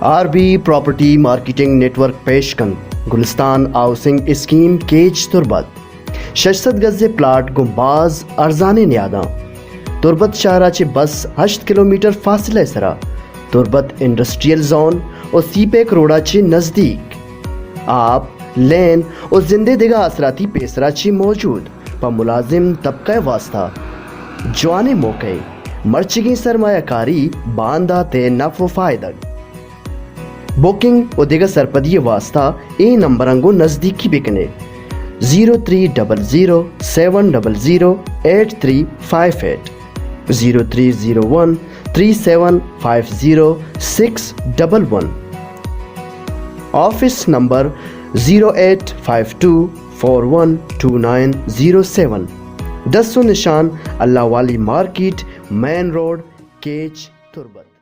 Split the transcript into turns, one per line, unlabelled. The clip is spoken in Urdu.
RB پراپرٹی مارکیٹنگ نیٹورک پیش کن گلستان ہاؤسنگ اسکیم کیج تربت 600 گز پلاٹ گمباز ارزان نیاداں تربت شاہراہ چے بس 8 کلومیٹر فاصلہ سرا تربت انڈسٹریل زون اور سی پیک روڑا چے نزدیک آپ لین اور زندے دگا اثراتی پیسرا چے موجود پا ملازم طبقہ واسطہ جوانے موقع مرچگی سرمایہ کاری باندہ تے نفع و فائدہ بوکنگ و دیگر سرپدی واسطہ اے نمبرنگو نزدیکی بکنے 0300 700 8358 0301 3750 611 آفس نمبر 0852 412907 دس و نشان اللہ والی مارکیٹ مین روڈ کیچ تربت.